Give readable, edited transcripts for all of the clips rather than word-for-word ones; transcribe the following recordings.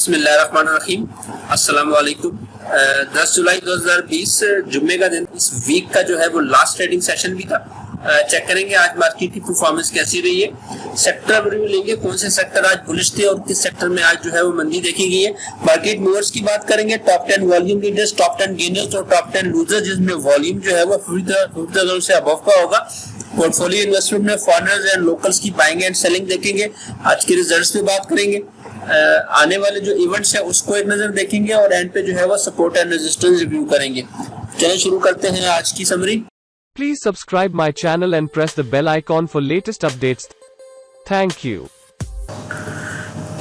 बिस्मिल्लाहिर्रहमानिर्रहीम। अस्सलाम वालेकुम। 10 जुलाई 2020 जुम्मे का दिन, इस वीक का जो है वो लास्ट ट्रेडिंग सेशन भी था। चेक करेंगे आज मार्केट की परफॉर्मेंस कैसी रही है। सेक्टर रिव्यू लेंगे, कौन से सेक्टर आज बुलिश थे और किस सेक्टर में आज जो है वो मंदी देखी गई है। मार्केट मूवर्स की बात करेंगे, top 10 volume leaders, top 10 gainers और टॉप 10 लूजर्स, जिसमें वॉल्यूम जो है वो 50,000 से अबव का होगा। पोर्टफोलियो इन्वेस्टमेंट में फॉरेनर्स एंड लोकल्स की बाइंग एंड सेलिंग देखेंगे। आज के रिजल्ट्स पे बात करेंगे, आने वाले जो इवेंट्स है उसको एक नजर देखेंगे और एंड पे जो है वो सपोर्ट एंड रेजिस्टेंस रिव्यू करेंगे। चलिए शुरू करते हैं आज की summary. Please subscribe my channel and press the bell icon for latest updates. Thank you.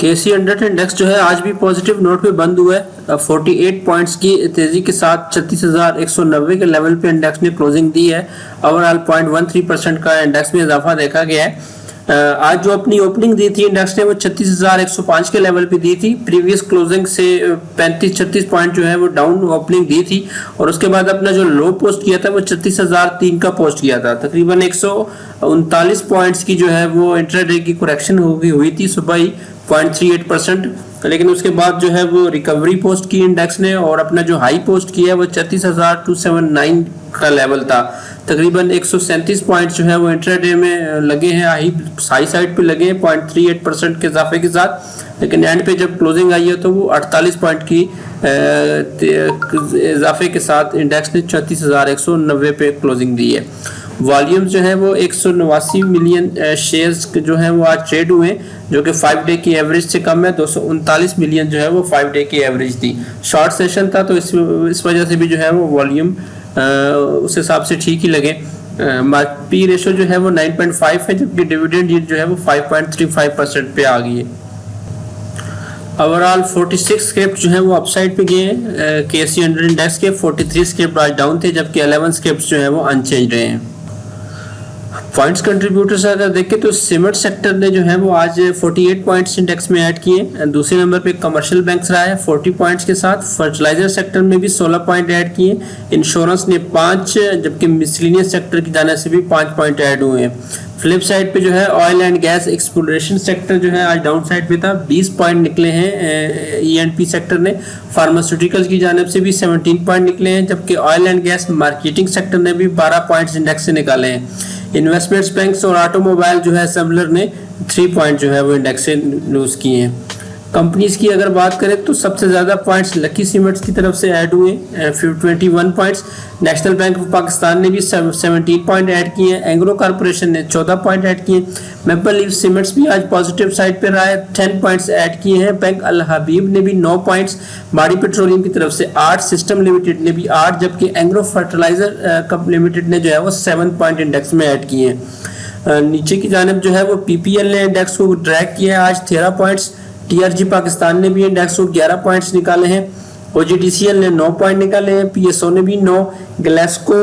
KSE 100 index जो है आज भी पॉजिटिव नोट पे बंद हुआ है। 48 पॉइंट्स की तेजी के साथ 36,190 के लेवल पे इंडेक्स ने क्लोजिंग दी है। ओवरऑल 0.13% का इंडेक्स में इजाफा देखा गया है। आज जो अपनी ओपनिंग दी थी इंडेक्स ने वो 36,105 के लेवल पे दी थी। प्रीवियस क्लोजिंग से 35-36 पॉइंट जो है वो डाउन ओपनिंग दी थी और उसके बाद अपना जो लो पोस्ट किया था वो 36,003 का पोस्ट किया था। तकरीबन 139 पॉइंट्स की जो है वो इंट्राडे की करेक्शन हुई थी सुबह ही 0.38%, लेकिन उसके बाद जो है वो रिकवरी पोस्ट की इंडेक्स ने और अपना जो हाई पोस्ट किया है वो 36,279 का लेवल था। तकरीबन 137 पॉइंट जो है वो इंट्राडे में लगे हैं, हाई साइड पे लगे हैं 0.38% के इजाफे के साथ, लेकिन एंड पे जब क्लोजिंग आई है तो वो 48 पॉइंट की इजाफे के साथ इंडेक्स ने 34,190 पे क्लोजिंग दी है। वॉल्यूम जो है वो 189 मिलियन शेयर्स जो है वो आज ट्रेड हुए, जो कि 5 डे की एवरेज से कम है। 239 मिलियन जो है वो 5 डे की एवरेज थी। शॉर्ट सेशन था तो इस वजह से भी जो है वो वॉल्यूम उस हिसाब से ठीक ही लगे। पी रेशो जो है वो 9.5 है, जबकि डिविडेंड यील्ड जो है वो 5.35% पे आ गई है। ओवरऑल 46 स्क्रिप्ट जो है वो अपसाइड पे गए हैं। KSE 100 इंडेक्स के 43 स्क्रिप्ट आज डाउन थे, जबकि 11 स्क्रिप्ट जो है वो अनचेंज रहे हैं। पॉइंट्स कंट्रीब्यूटर्स अगर देखें तो सीमेंट सेक्टर ने जो है वो आज 48 पॉइंट्स इंडेक्स में ऐड किए। दूसरे नंबर पे कमर्शियल बैंक्स रहा है 40 पॉइंट्स के साथ। फर्टिलाइजर सेक्टर में भी 16 पॉइंट ऐड किए। इंश्योरेंस ने 5, जबकि मिसलिनियस सेक्टर की जाने से भी 5 पॉइंट ऐड हुए हैं। फ्लिप साइड पे जो है oil and gas exploration sector जो है आज डाउन साइड पे था, 20 पॉइंट निकले हैं E&P सेक्टर ने। फार्मास्यूटिकल्स की जानिब से भी 17 पॉइंट निकले हैं, जबकि oil and gas marketing sector ने भी 12 पॉइंट्स इंडेक्स से निकाले हैं। इन्वेस्टमेंट्स बैंक्स और ऑटोमोबाइल जो है असेंबलर ने 3 पॉइंट जो है वो इंडेक्स से लूज किए हैं। कंपनीज की अगर बात करें तो सबसे ज़्यादा पॉइंट्स लकी सीमेंट्स की तरफ से ऐड हुए 21 points. National bank of Pakistan ने भी 17 पॉइंट ऐड किए हैं। एंग्रो कॉर्पोरेशन ने 14 पॉइंट ऐड किए। मेपल लीफ सीमेंट्स भी आज पॉजिटिव साइड पे रहा है, 10 पॉइंट्स ऐड किए हैं। बैंक अल हबीब ने भी 9 पॉइंट्स, बाड़ी पेट्रोलियम की तरफ से 8, सिस्टम लिमिटेड ने भी 8, जबकि एंग्रो फर्टिलाइजर लिमिटेड ने जो है वो 7 पॉइंट इंडेक्स में ऐड किए हैं। नीचे की जानिब जो है वो PPL ने इंडेक्स को ड्रैग किया है आज 13 पॉइंट्स। TRG पाकिस्तान ने भी इंडेक्स को 11 पॉइंट्स निकाले हैं। OGDCL ने 9 पॉइंट निकाले हैं। PSO ने भी 9, ग्लेस्को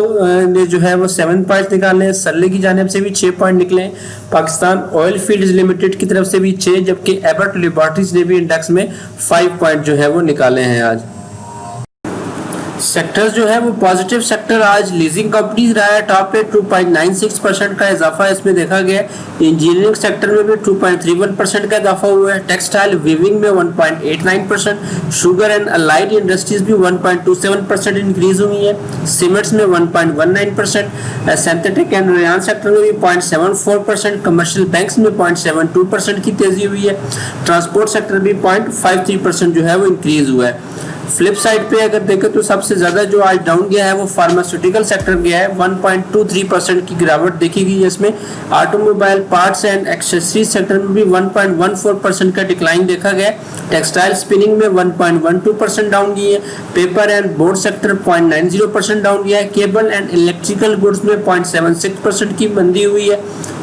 ने जो है वो 7 पॉइंट निकाले हैं। सरले की जानिब से भी 6 पॉइंट निकले हैं। पाकिस्तान ऑयल फील्ड्स लिमिटेड की तरफ से भी 6, जबकि एबर्ट लैबोरेटरीज ने भी इंडेक्स में 5 पॉइंट जो है वो निकाले हैं आज। सेक्टर्स जो है वो पॉजिटिव सेक्टर आज लीजिंग कंपनीज रहा है टॉप पे, 2.96% का इजाफा इसमें देखा गया है। इंजीनियरिंग सेक्टर में भी 2.31% का इजाफा हुआ है। टेक्सटाइल वीविंग में 1.89%, शुगर एंड अलाइड इंडस्ट्रीज भी 1.27% इंक्रीज हुई है। सीमेंट्स में 1.19%, सिंथेटिक एंड रेयान सेक्टर में भी 0.74%, कमर्शियल बैंक्स में 0.72% की तेजी हुई है। ट्रांसपोर्ट सेक्टर भी 0.53% जो है वो इंक्रीज हुआ है। फ्लिप साइड पे अगर देखें तो सबसे ज्यादा जो आज डाउन गया है वो फार्मास्यूटिकल सेक्टर गया है, 1.23% की गिरावट देखी गई है इसमें। Automobile parts and accessories sector में भी 1.14% का डिक्लाइन देखा गया। टेक्सटाइल स्पिनिंग में 1.12% डाउन गई है। Paper and board sector 0.90% down गया है। केबल एंड इलेक्ट्रिकल गुड्स में 0.76% की मंदी हुई है।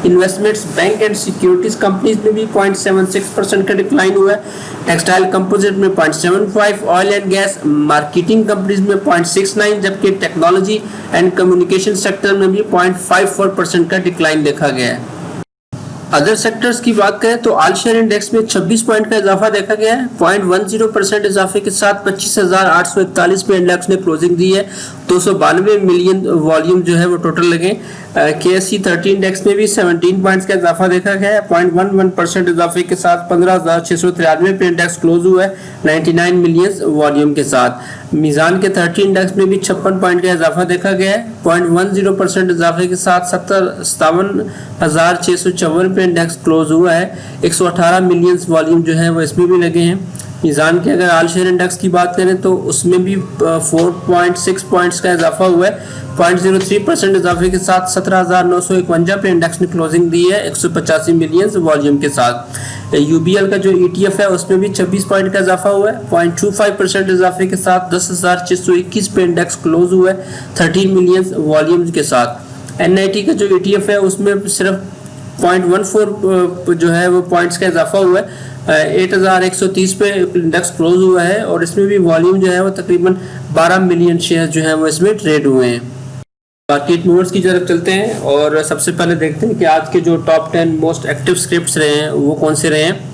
Investments bank and securities companies में भी 0.76% का डिक्लाइन हुआ है। टेक्सटाइल कंपोजिट में 0.75, oil and gas marketing companies में 0.69, जबकि टेक्नोलॉजी एंड कम्युनिकेशन सेक्टर में भी 0.54% का डिक्लाइन देखा गया है। अदर सेक्टर्स की बात करें तो ऑल शेयर इंडेक्स में 26 पॉइंट का इजाफा देखा गया है। 0.10% इजाफे के साथ 25,841 पे इंडेक्स ने क्लोजिंग दी है। 292 मिलियन वॉल्यूम जो है वो टोटल लगे। KSE 30 इंडेक्स में भी 17 पॉइंट्स का इजाफा देखा गया है। 0.11% इजाफे के साथ 15,693 पे इंडेक्स क्लोज हुआ है 99 मिलियन वॉल्यूम के साथ। मीज़ान के 30 इंडेक्स में भी 56 पॉइंट का इजाफा देखा गया है। 0.10% इजाफे के साथ 57,654 पे इंडेक्स क्लोज हुआ है। 118 मिलियन वॉल्यूम जो है वो इसमें भी लगे हैं। मीज़ान के अगर आल शेयर इंडेक्स की बात करें तो उसमें भी 4.6 पॉइंट्स का इजाफा हुआ है। 0.03% इजाफे के साथ 17,951 पे इंडेक्स ने क्लोजिंग दी है 185 मिलियन वॉल्यूम के साथ। UBL का जो ETF है उसमें भी 26 पॉइंट का इजाफा हुआ है। 0.25% इजाफे के साथ 10,621 पे इंडेक्स क्लोज हुआ है 13 मिलियन वॉल्यूम के साथ। NIT का जो ETF है उसमें सिर्फ 0.14 जो है वो पॉइंट्स का इजाफा हुआ है। 8,130 पे इंडेक्स क्लोज हुआ है और इसमें भी वॉल्यूम जो है वो तकरीबन 12 मिलियन शेयर जो है वो इसमें ट्रेड हुए हैं। मार्केट मूवर्स की तरफ चलते हैं और सबसे पहले देखते हैं कि आज के जो टॉप 10 मोस्ट एक्टिव स्क्रिप्ट्स रहे हैं वो कौन से रहे हैं।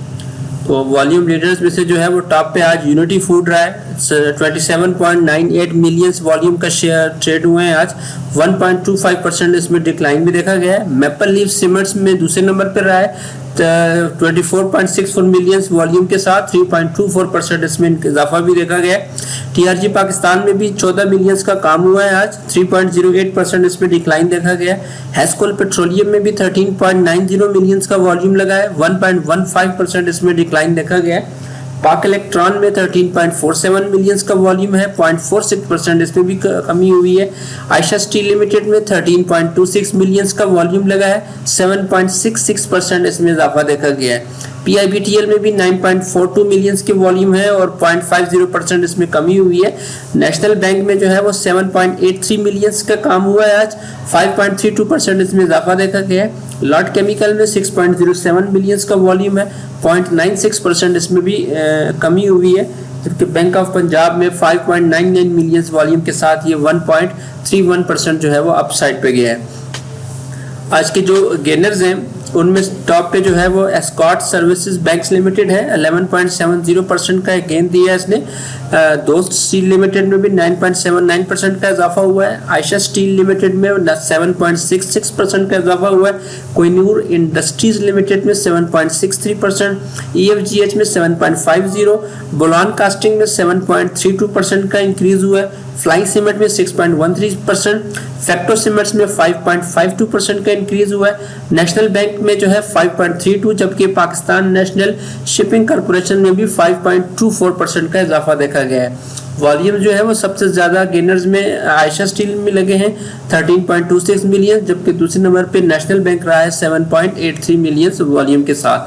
तो वॉल्यूम लीडर्स में से जो है वो टॉप पे आज यूनिटी फूड रहा है। 27.98 मिलियन वॉल्यूम का शेयर ट्रेड हुए हैं आज। 1.25% इसमें डिक्लाइन भी देखा गया है। मैपल लीफ सीमेंट्स में दूसरे नंबर पर रहा है 24.64 मिलियन वॉल्यूम के साथ 3.24% इसमें इजाफा भी देखा गया है। TRG पाकिस्तान में भी 14 मिलियन का काम हुआ है आज। 3.08% इसमें डिक्लाइन देखा गया है। हेस्कोल पेट्रोलियम में भी 13.90 मिलियन का वॉल्यूम लगा है। 1.15% इसमें डिक्लाइन देखा गया है। पाक इलेक्ट्रॉन में 13.47 मिलियन का वॉल्यूम है। 0.46% इसमें भी कमी हुई है। आयशा स्टील लिमिटेड में 13.26 मिलियन का वॉल्यूम लगा है। 7.66% इसमें इजाफा देखा गया है। PIBTL में भी 9.42 मिलियन के वॉल्यूम है और 0.50% इसमें कमी हुई है। नेशनल बैंक में जो है वो 7.83 मिलियन का काम हुआ है आज। 5.32% इसमें इजाफा देखा गया है। लॉट केमिकल में 6.07 मिलियन का वॉल्यूम है। 0.96% इसमें भी कमी हुई है। जबकि बैंक ऑफ पंजाब में 5.99 मिलियन वॉल्यूम के साथ ये 1.31% जो है वो अप साइड पे गया है। आज के जो गेनर्स हैं उनमें टॉप पे जो है वो एस्कॉट सर्विसेज बैंक्स लिमिटेड है। 11.70% का गेन दिया है इसने। दोस्त स्टील लिमिटेड में भी 9.79% का इजाफा हुआ है। आयशा स्टील लिमिटेड में 7.66% का इजाफा हुआ है। कोहिनूर इंडस्ट्रीज लिमिटेड में 7.63%, EFGH में 7.50%, बोलान कास्टिंग में 7.32% का इंक्रीज हुआ है। फ्लाइंग सीमेंट में 6.13%, फैक्टो सीमेंट्स में 5.52% का इंक्रीज हुआ है। नेशनल बैंक में जो है 5.32%, जबकि पाकिस्तान नेशनल शिपिंग कॉर्पोरेशन में भी 5.24% का इजाफा देखा गया है। वॉल्यूम जो है वो सबसे ज़्यादा गेनर्स में आयशा स्टील में लगे हैं 13.26 मिलियन, जबकि दूसरे नंबर पे नेशनल बैंक रहा है 7.83 मिलियन वॉल्यूम के साथ।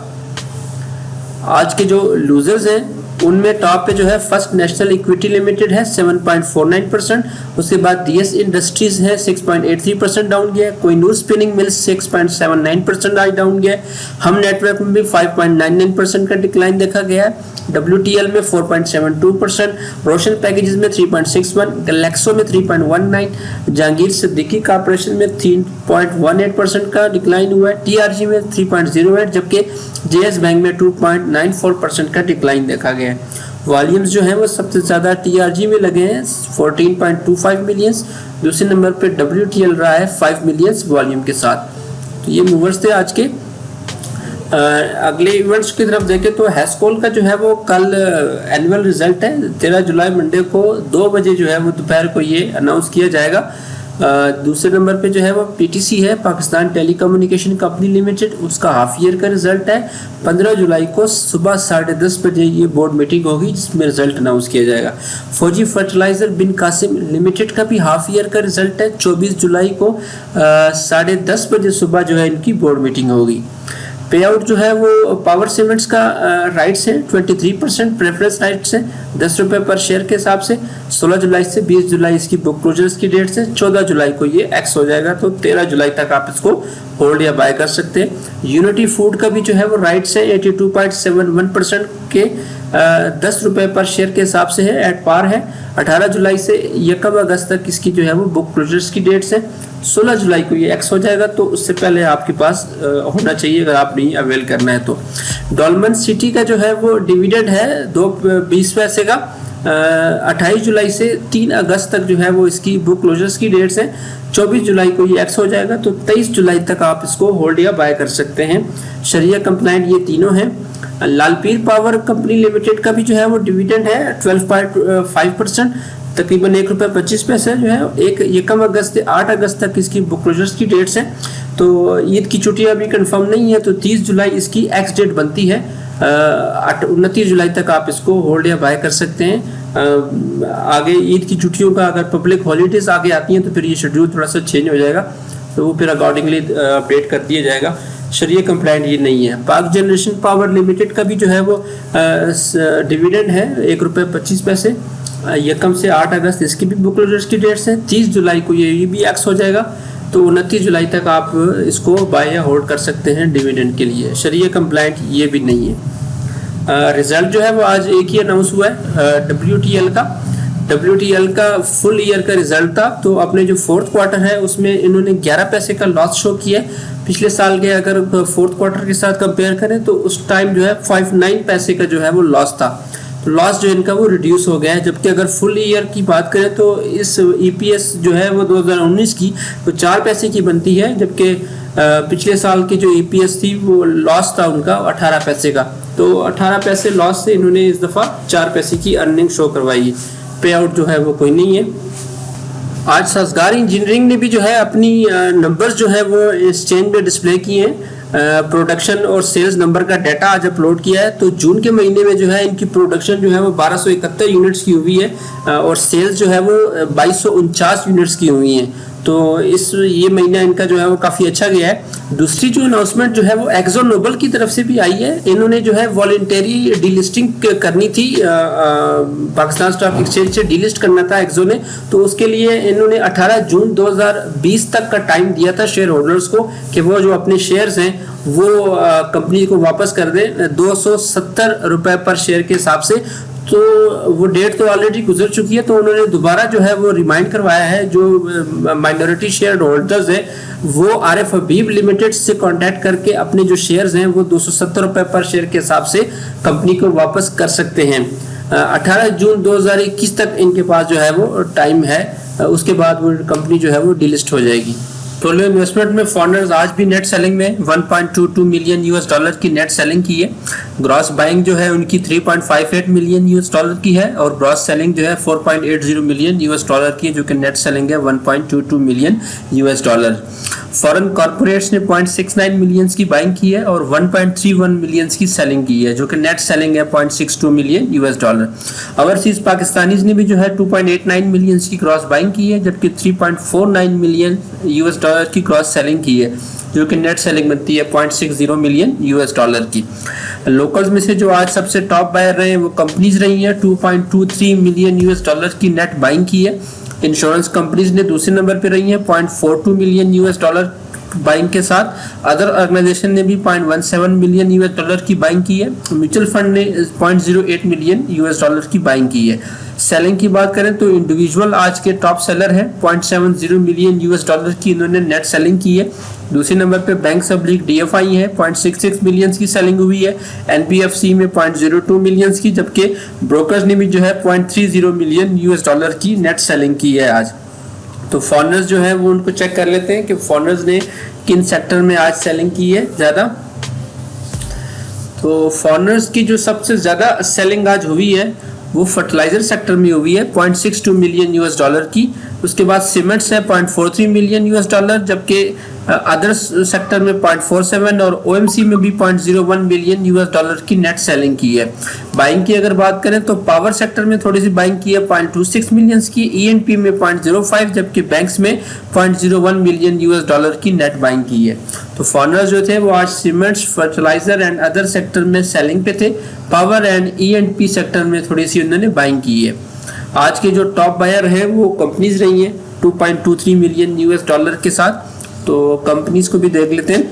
आज के जो लूजर्स हैं उनमें टॉप पे जो है फर्स्ट नेशनल इक्विटी लिमिटेड है 7.49%। उसके बाद DS इंडस्ट्रीज है 6.83% डाउन गया। कोहिनूर स्पिनिंग मिल 6.79% आज डाउन गया। हम नेटवर्क में भी 5.99% का डिक्लाइन देखा गया है। WTL में 4.72%, रोशन पैकेजेस में 3.61%, गैलेक्सो में 3.19%, जहांगीर सिद्दीकी कॉर्पोरेशन में 3.18% का डिक्लाइन हुआ है। TRG में 3.08%, जबकि JS बैंक में 2.94% का डिक्लाइन देखा गया है। वॉल्यूम्स जो हैं वो सबसे ज़्यादा TRG में लगे हैं 14.25 मिलियन। दूसरे नंबर पे WTL रहा है 5 मिलियन वॉल्यूम के साथ। तो ये मूवर्स थे आज के। अगले इवेंट्स की तरफ देखें तो हेस्कोल का जो है वो कल एनुअल रिजल्ट है 13 जुलाई मंडे को 2 बजे जो है वो दोपहर को ये अनाउंस किया जाएगा। दूसरे नंबर पे जो है वो PTC है, पाकिस्तान टेलीकम्युनिकेशन कंपनी लिमिटेड, उसका हाफ ईयर का रिजल्ट है। 15 जुलाई को सुबह 10:30 बजे ये बोर्ड मीटिंग होगी जिसमें रिजल्ट अनाउंस किया जाएगा। फौजी फर्टिलाइजर बिन कासिम लिमिटेड का भी हाफ ईयर का रिजल्ट है। 24 जुलाई को 10:30 बजे सुबह जो है इनकी बोर्ड मीटिंग होगी। पे आउट जो है वो पावर सीमेंट्स का राइट्स है 23%, प्रेफरेंस राइट्स है 10 रुपये पर शेयर के हिसाब से। 16 जुलाई से 20 जुलाई इसकी बुक क्लोजर्स की डेट से। 14 जुलाई को ये एक्स हो जाएगा, तो 13 जुलाई तक आप इसको होल्ड या बाय कर सकते हैं। यूनिटी फूड का भी जो है वो राइट्स है 82.71% के 10 रुपये पर शेयर के हिसाब से है, एट पार है। 18 जुलाई से 1 अगस्त तक इसकी जो है वो बुक क्लोजर्स की डेट्स है। 16 जुलाई को ये एक्स हो जाएगा, तो उससे पहले आपके पास होना चाहिए अगर आप नहीं अवेल करना है तो। डॉलमन सिटी का जो है वो डिविडेंड है 2.20 पैसे का, 28 जुलाई से 3 अगस्त तक जो है वो इसकी बुक क्लोजर्स की डेट्स हैं। 24 जुलाई को ये एक्स हो जाएगा, तो 23 जुलाई तक आप इसको होल्ड या बाय कर सकते हैं। शरिया कंप्लाइंट ये तीनों हैं। लालपीर पावर कंपनी लिमिटेड का भी जो है वो डिविडेंड है 12.5%, तकरीबन ₹1.25 जो है। एक यकम अगस्त से 8 अगस्त तक इसकी बुक क्लोजर्स की डेट्स हैं। तो ईद की छुट्टियां अभी कंफर्म नहीं है, तो 30 जुलाई इसकी एक्स डेट बनती है। 29 जुलाई तक आप इसको होल्ड या बाय कर सकते हैं। आगे ईद की छुट्टियों का अगर पब्लिक हॉलीडेज आगे आती हैं तो फिर ये शेड्यूल थोड़ा सा चेंज हो जाएगा, तो वो फिर अकॉर्डिंगली अपडेट कर दिया जाएगा। शरिया कंप्लाइंट ये नहीं है। पाक जनरेशन पावर लिमिटेड का भी जो है वो डिविडेंड है ₹1.25। यकम से 8 अगस्त इसकी भी बुक क्लोजर्स की डेट्स हैं। 30 जुलाई को ये भी एक्स हो जाएगा, तो 29 जुलाई तक आप इसको बाय या होल्ड कर सकते हैं डिविडेंड के लिए। शरिया कंप्लाइंट ये भी नहीं है। रिजल्ट जो है वो आज एक ही अनाउंस हुआ है WTL का फुल ईयर का रिजल्ट था। तो अपने जो फोर्थ क्वार्टर है उसमें इन्होंने 11 पैसे का लॉस शो किया। पिछले साल के अगर फोर्थ क्वार्टर के साथ कंपेयर करें तो उस टाइम जो है 59 पैसे का जो है वो लॉस था। तो लॉस जो इनका वो रिड्यूस हो गया है। जबकि अगर फुल ईयर की बात करें तो इस EPS जो है वो 2019 की तो 4 पैसे की बनती है, जबकि पिछले साल की जो EPS थी वो लॉस था उनका 18 पैसे का। तो 18 पैसे लॉस से इन्होंने इस दफ़ा 4 पैसे की अर्निंग शो करवाई है। पे आउट जो है वो कोई नहीं है। आज साजगार इंजीनियरिंग ने भी जो है अपनी नंबर्स जो है वो एक्सचेंज में डिस्प्ले किए हैं। प्रोडक्शन और सेल्स नंबर का डाटा आज अपलोड किया है। तो जून के महीने में जो है इनकी प्रोडक्शन जो है वो 1271 यूनिट्स की हुई है और सेल्स जो है वो 2249 यूनिट्स की हुई हैं। तो ये महीना इनका जो है वो काफ़ी अच्छा गया है। दूसरी जो अनाउंसमेंट जो है वो एक्सो नोबल की तरफ से भी आई है। इन्होंने जो है वॉलंटरी डीलिस्टिंग करनी थी, पाकिस्तान स्टॉक एक्सचेंज से डीलिस्ट करना था एक्सो ने। तो उसके लिए इन्होंने 18 जून 2020 तक का टाइम दिया था शेयर होल्डर्स को कि वो जो अपने शेयर्स हैं वो कंपनी को वापस कर दें ₹270 पर शेयर के हिसाब से। तो वो डेट तो ऑलरेडी गुजर चुकी है, तो उन्होंने दोबारा जो है वो रिमाइंड करवाया है। जो माइनॉरिटी शेयर होल्डर्स हैं वो RF हबीब लिमिटेड से कांटेक्ट करके अपने जो शेयर्स हैं वो ₹270 पर शेयर के हिसाब से कंपनी को वापस कर सकते हैं। 18 जून 2021 तक इनके पास जो है वो टाइम है, उसके बाद वो कंपनी जो है वो डिलिस्ट हो जाएगी। टोलो इन्वेस्टमेंट में फॉरनर्स आज भी नेट सेलिंग में $1.22 मिलियन की नेट सेलिंग की है। ग्रॉस बाइंग जो है उनकी $3.58 मिलियन की है और ग्रॉस सेलिंग जो है $4.80 मिलियन की है, जो कि नेट सेलिंग है $1.22 मिलियन। फॉरेन कॉर्पोरेट्स ने 0.69 मिलियन की बाइंग की है और 1.31 मिलियन की सेलिंग की है, जो कि नेट सेलिंग है $0.62 मिलियन। ओवरसीज पाकिस्तानीज ने भी जो है 2.89 मिलियन की क्रॉस बाइंग की है, जबकि $3.49 मिलियन की क्रॉस सेलिंग की है, जो कि नेट सेलिंग बनती है $0.60 मिलियन की। लोकल्स में से जो आज सबसे टॉप बायर रहे हैं वो कंपनीज रही हैं। $2.23 मिलियन की नेट बाइंग की है। इंश्योरेंस कंपनीज ने दूसरे नंबर पे रही हैं $0.42 मिलियन बाइंग के साथ। अदर ऑर्गेनाइजेशन ने भी $0.17 मिलियन की बाइंग की है। म्यूचुअल फंड ने $0.08 मिलियन की बाइंग की है। सेलिंग की बात करें तो इंडिविजुअल आज के टॉप सेलर हैं, $0.70 मिलियन की इन्होंने नेट सेलिंग की है। दूसरे नंबर पे बैंक सब्लिक DFI है, $0.66 मिलियन की सेलिंग हुई है। NBFC में $0.02 मिलियन की, जबकि ब्रोकर्स ने भी जो है $0.30 मिलियन की नेट सेलिंग की है आज। तो फॉरनर्स जो है वो उनको चेक कर लेते हैं कि फॉरनर्स ने किन सेक्टर में आज सेलिंग की है ज़्यादा। तो फॉरनर्स की जो सबसे ज़्यादा सेलिंग आज हुई है वो फर्टिलाइजर सेक्टर में हुई है $0.62 मिलियन की। उसके बाद सीमेंट्स है $0.43 मिलियन, जबकि अदर सेक्टर में 0.47 और OMC में भी $0.01 मिलियन की नेट सेलिंग की है। बाइंग की अगर बात करें तो पावर सेक्टर में थोड़ी सी बाइंग की है $0.26 मिलियन की, ENP में 0.05, जबकि बैंक्स में $0.01 मिलियन की नेट बाइंग की है। तो फॉरनर्स जो थे वो आज cements, fertilizer and other sector में सेलिंग पे थे। पावर एंड ENP सेक्टर में थोड़ी सी उन्होंने बाइंग की है। आज के जो टॉप बायर हैं वो कंपनीज रही हैं $2.23 मिलियन के साथ। तो कंपनीज को भी देख लेते हैं।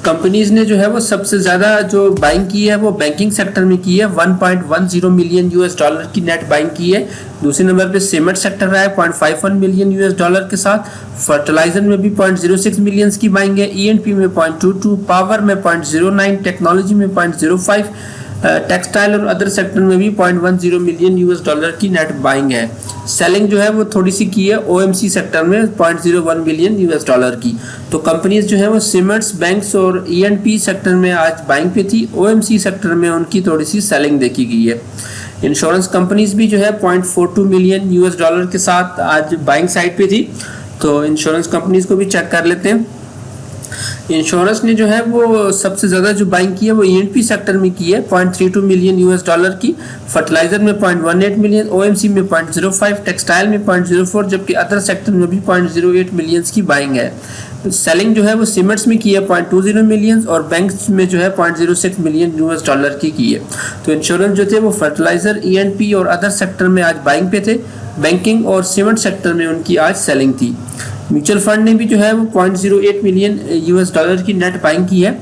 कंपनीज ने जो है वो सबसे ज़्यादा जो बाइंग की है वो बैंकिंग सेक्टर में की है, $1.10 मिलियन की नेट बाइंग की है। दूसरे नंबर पे सीमेंट सेक्टर रहा है $0.51 मिलियन के साथ। फर्टिलाइजर में भी $0.06 मिलियन की बाइंग है। ENP में 0.22, पावर में 0.09, टेक्नोलॉजी में 0.05, टेक्सटाइल और अदर सेक्टर में भी 0.10 मिलियन यूएस डॉलर की नेट बाइंग है। सेलिंग जो है वो थोड़ी सी की है ओएमसी सेक्टर में 0.01 मिलियन यूएस डॉलर की। तो कंपनीज जो है वो सीमेंट्स, बैंक्स और ईएनपी सेक्टर में आज बाइंग पे थी। ओएमसी सेक्टर में उनकी थोड़ी सी सेलिंग देखी गई है। इंश्योरेंस कंपनीज भी जो है 0.42 मिलियन यूएस डॉलर के साथ आज बाइंग साइड पे थी। तो इंश्योरेंस कंपनीज को भी चेक कर लेते हैं। इंश्योरेंस ने जो है वो सबसे ज़्यादा जो बाइंग की है वो ईएनपी सेक्टर में की है 0.32 मिलियन यूएस डॉलर की, फर्टिलाइजर में 0.18 मिलियन, ओएमसी में 0.05, टेक्सटाइल में 0.04, जबकि अदर सेक्टर में भी 0.08 मिलियन की बाइंग है। सेलिंग जो है वो सीमेंट्स में की है 0.20 मिलियन और बैंक्स में जो है 0.06 मिलियन यूएस डॉलर की है। तो इंश्योरेंस जो थे वो फर्टिलाइजर, ईएनपी और अदर सेक्टर में आज बाइंग पे थे। बैंकिंग और सीमेंट सेक्टर में उनकी आज सेलिंग थी। म्यूचुअल फंड ने भी जो है वो 0.08 मिलियन यूएस डॉलर की नेट बाइंग की है।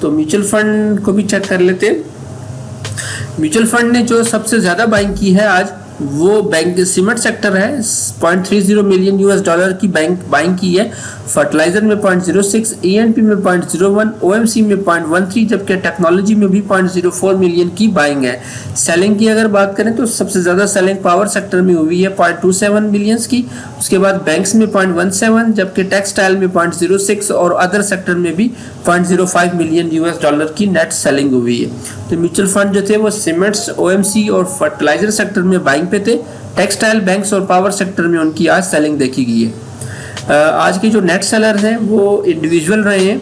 तो म्यूचुअल फंड को भी चेक कर लेते हैं। म्यूचुअल फंड ने जो सबसे ज़्यादा बाइंग की है आज वो बैंक सीमेंट सेक्टर है, 0.30 मिलियन यूएस डॉलर की बाइंग की है। फर्टिलाइजर में 0.06, ईएनपी में 0.01, ओएमसी में 0.13, जबकि टेक्नोलॉजी में भी 0.04 मिलियन की बाइंग है। सेलिंग की अगर बात करें तो सबसे ज़्यादा सेलिंग पावर सेक्टर में हुई है 0.27 मिलियंस की। उसके बाद बैंक्स में 0.17, जबकि टेक्सटाइल में 0.06 और अदर सेक्टर में भी 0.05 मिलियन यूएस डॉलर की नेट सेलिंग हुई है। तो म्यूचुअल फंड जो थे वो सीमेंट्स, ओएमसी और फर्टिलाइजर सेक्टर में बाइंग पे थे। टेक्सटाइल, बैंक्स और पावर सेक्टर में उनकी आज सेलिंग देखी गई है। आज के जो नेट सेलर हैं वो इंडिविजुअल रहे हैं।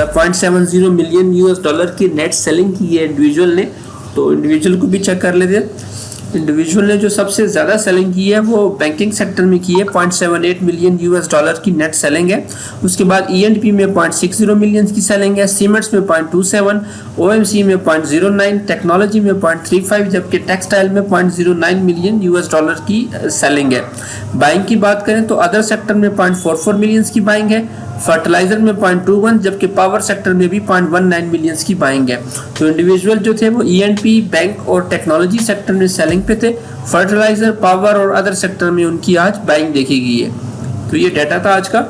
0.70 मिलियन यूएस डॉलर की नेट सेलिंग की है इंडिविजुअल ने। तो इंडिविजुअल को भी चेक कर लेते हैं। इंडिविजुअल ने जो सबसे ज़्यादा सेलिंग की है वो बैंकिंग सेक्टर में की है, 0.78 मिलियन यूएस डॉलर की नेट सेलिंग है। उसके बाद ईएनपी में 0.60 मिलियन की सेलिंग है, सीमेंट्स में 0.27, ओएमसी में 0.09, टेक्नोलॉजी में 0.35, जबकि टेक्सटाइल में 0.09 मिलियन यूएस डॉलर की सेलिंग है। बाइंग की बात करें तो अदर सेक्टर में 0.44 मिलियन की बाइंग है, फर्टिलाइजर में 0.21, जबकि पावर सेक्टर में भी 0.19 मिलियन की बाइंग है। तो इंडिविजुअल जो थे वो ईएनपी, बैंक और टेक्नोलॉजी सेक्टर में सेलिंग पे थे। फर्टिलाइजर, पावर और अदर सेक्टर में उनकी आज बाइंग देखी गई है। तो ये डाटा था आज का।